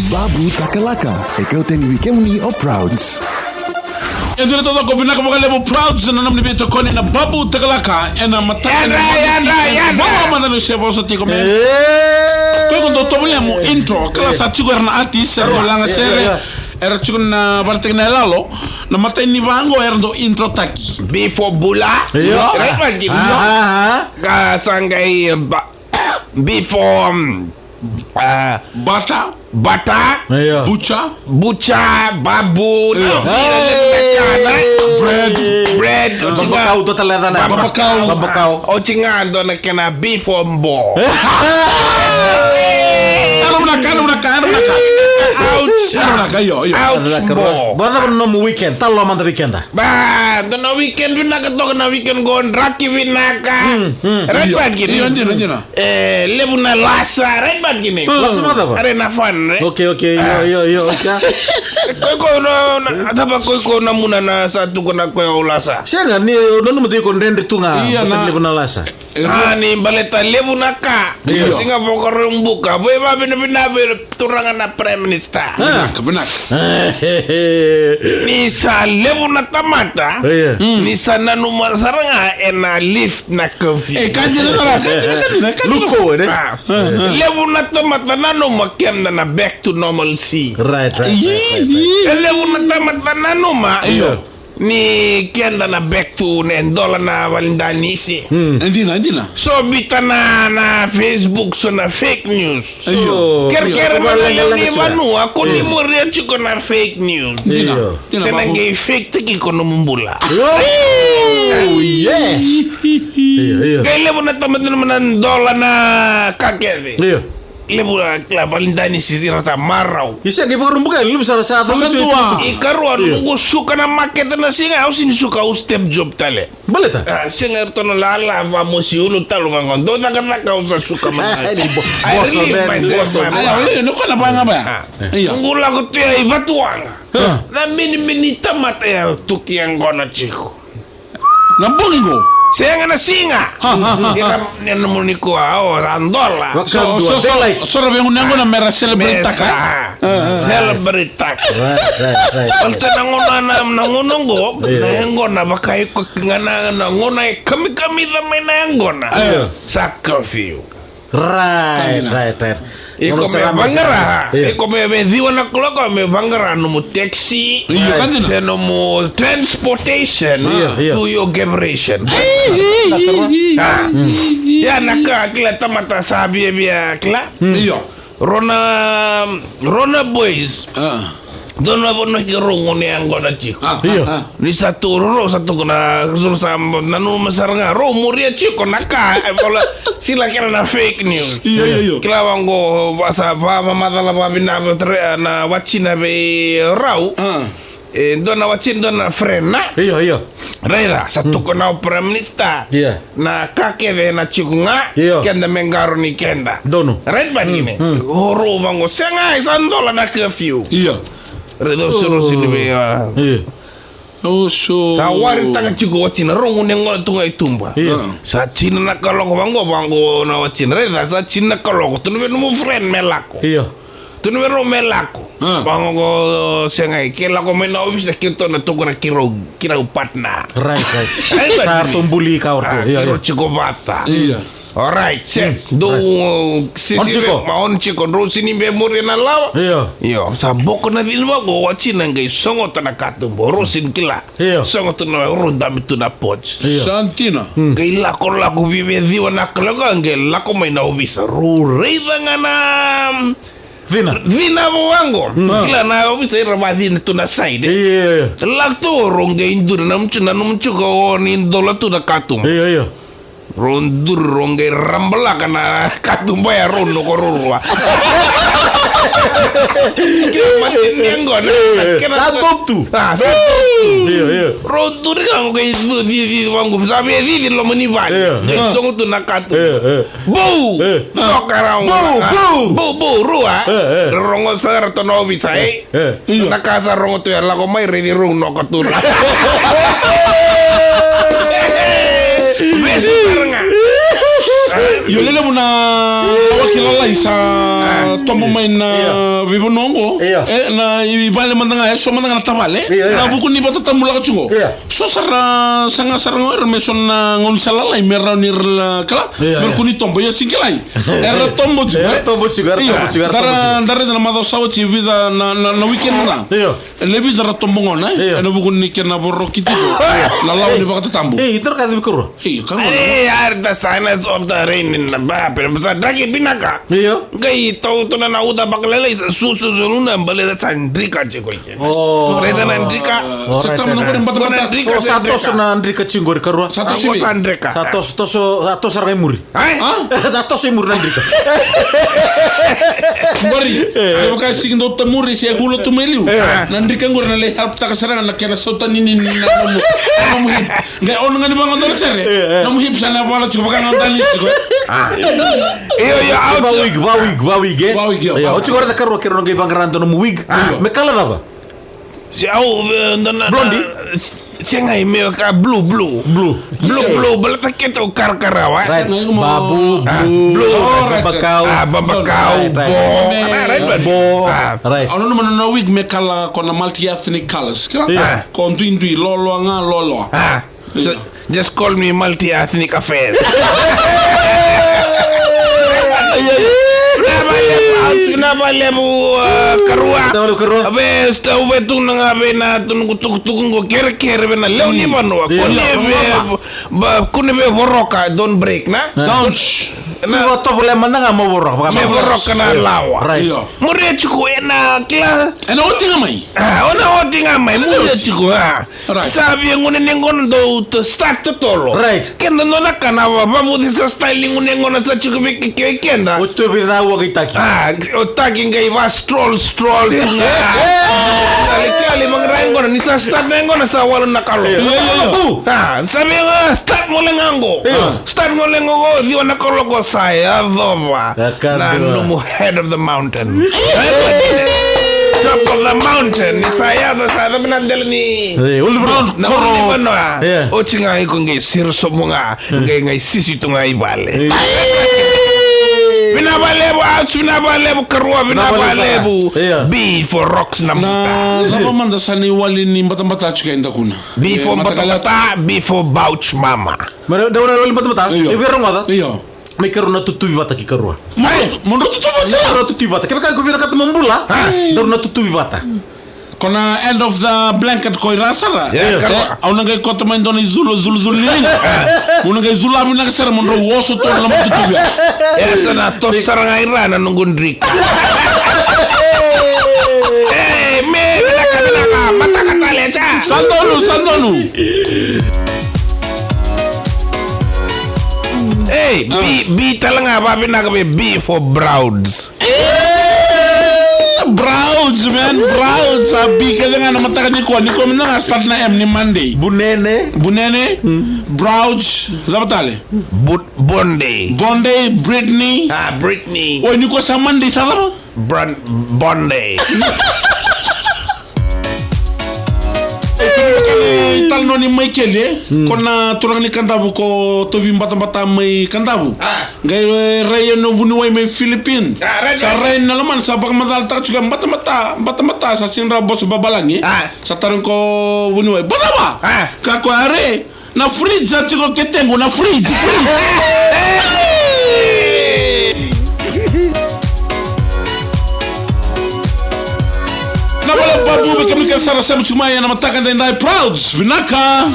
Babu Takalaka, ikaw tani weekend ni o Prouds. Ito na todo ko pinakamakali mo Prouds na naman nibito ko ni na Babu Takalaka na matay na bawa man na siya po sa tiko men. Kaya kung toto mo niya mo intro, kala sa tsugar na artist, sa lang sere, era tsugar na parting na lalo, na matay ni Bango, era do intro taki. Before Bula, right man, kasangay, before, Bata, Bucha, Babu, bread, Babakaw do talaga na. Babakaw. O chingando na kena before Mbo. Ano na ka? Yo. Bata pa no weekend, talo man weekend ah. Ba, no weekend winaka to na weekend gon raki winaka. Right back gini. Lebu na lasa, right back gini. Lasa mo ba? Are na fun, right? Okay, yo. Ko na muna na satu ko na ko lasa. Siya nga ni doon mo ko ndende tu nga. Lebu na lasa. Ni baleta lebu na ka. Singa po ko rumbuka. Boy ba binabi turangan na prime minister. Benak. Ni sa lebu na tamata. Ni sa nanu masaranga ena lift na coffee. Kanji na tara. Luko eh. Lebu na tamata nanu makiam na back to normalcy. Right. Lebu na tamata nanu ma. Ni kenda na back to nendola na walindanisi. Andina. So bita na Facebook so na fake news. Kera ni manu ako ni mo rin chiko na fake news. Senangay fake tiki ko numumbula. Yeah. Kaya lebo na tamat naman ng dola na kakeve. Lebo na walindanisi rasa maraw. Isa gibo rumbuka lu bisa rasa ato. Ikaruan mo suka na market na singa o sinisuka o step job tale. Baleta. Singa to na lala vamos ulo talo ngon do na ka usa suka man. Boso. No ka na ba nga ba? Ngula ko tiya ibatuan. Na mini tamat ya tukiang gona chiko. Nambungo. Saya nga na singa. Kira naman ko andola. So rabi yung nango na mera celebrate ka. Celebrate ka. Palta nangunong go, nango na bakay ko ngana nangunay kami damay nango na. Sa curfew. Right. Iko me bangara. Iko me diwa na kloko me bangara no mo taxi. No mo transportation to your generation. Ya naka kila tamata sabi biya kila. Rona boys. Doon na po nakirungo niya ang gona chiko. Ni satu kuna susam nanumasar nga ro muria chiko naka sila kira na fake news. Kila wango basa pa mamadala pa binabe na wachina be raw. Doon na wachin doon na frena. Rera satu kuna prime minister. Na kakeve na chiko nga kenda mengaro ni kenda. Dono. Red ba ni horo wango senga isandola na curfew. Redo sini be sa wari tanga chiko wachina rongo nengo tunga itumba sa china na kaloko bango na wachina reda sa china kaloko tunwe no friend melako tunwe ro melako bango sengai kela ko mena obisa kinto na tugura kira partner right sa tumbuli ka orto chiko bata alright, do maon chiko ro sini be muri na lawa. Yo, sa boko na dinwa go wachina ngai songo ta na katumbo ro sin kila. Songo to na ro ndami tu na poch. Santina. Ngai lako vive diwa na kloga ngai lako mai na ovisa ro reida ngana Vina wango. Kila na ovisa ira vadin tu na side. Lakto ro ngai ndur na mchu ko ni dola tu na katum. Rondur ronge rambla kana katumba ya rondo kororwa. Kira nengo na top tu. Rondur kan ko vivi wangu sabe vivi lo mani van. Songo tu nakatu. Bu. Sokarang. Bu ruwa. Rongo sar to novi sai. Nakasa rongo tu ya la ko mai redi rung no katura. Yo lele muna wakilala isa tombo mai na vivonongo na ibale mandanga so mandanga na tabale na buku ni bata tambula ka chungo so sara sanga ngor meson na ngon salala merra nir kala merkuni tombo ya singilai era tombo cigar dara na mado sawo ci visa na weekend na le visa ra tombo ngona na buku ni kena borro kiti la law ni bata tambo itar ka dibikro are the signs of the rain in the ba pero sa dagi binaka gai to na uda baklele susu zununa mbale da sandrika chiko ike reda na ndrika satam no ko mbata ndrika satos na ndrika chingori karwa satos sandrika satos arga muri satos muri ndrika bari ay baka sigindo tamuri si agulo tumeliu na ndrika ngor na le help ta kasara na kena sota nini na mo ngai on ngani bango ndor sere na mo hip sana wala chiko baka ngandali chiko Bawig ya o chigora da karro kero ngai bangarando no wig me kala daba si au blondi sengai me ka blue balata keto karkarawa babu blue bambakau bo right ono no wig me kala kona multi ethnic colors kon tuindui lolo nga lolo so just call me multi ethnic affairs Nabalebu karua abe stawe tu nga be na tungu kere bena lewni banwa kone be boroka don't break na don't na to problema nga mo borok me boroka na lawa right mure chuko ena kla ena otinga mai mure chuko sabi ngone nengon do to start to tolo right kenda no na kana ba mo disa styling ngone ngona sa chuko be kenda o to be na wo kitaki otaki ngai va stroll kali mangrango ni sa start ngona sa wala nakalo sabi nga start mo lengo di wana kologo saya dhova na numu head of the mountain top of the mountain ni saya da binandel ni na koro o chinga iko ngai sirso munga ngai sisi tunga ibale Binabalebu karua binabalebu B for rocks na zaba manda sani wali ni mbata chuka inda kuna B for mbata B for bouch mama mara da wala mbata ibero ngada me kero na tutu bata ki karua mondo tutu bata kebe ka govira kat mambula da na tutu bata kona end of the blanket koi rasara au ngai kota mandoni zulu linga muna ngai zulu amina kasara mondo woso to na mtutu esa na to saranga irana nungundrika me nakadaka matakatalecha sandonu B talanga ba binagabe B for Browds Browds man Browds abi kaya na mataka ni ko na start na M ni Monday bunene Browds zabatale Bonday Britney Britney o ni ko sa Monday sa ba Bonday tal no ni mai kele kona turang ni kandabu ko to bi mbata mai kandabu ngai raya no buni wai mai Philippine sa raya na laman sa bak madal ta juga mbata sa sinra bos babalangi sa tarang ko buni wai badaba ka ko are na fridge sa chiko ketengo na fridge na bala babu be kamika sara sabu chuma ya na mataka ndai Prouds binaka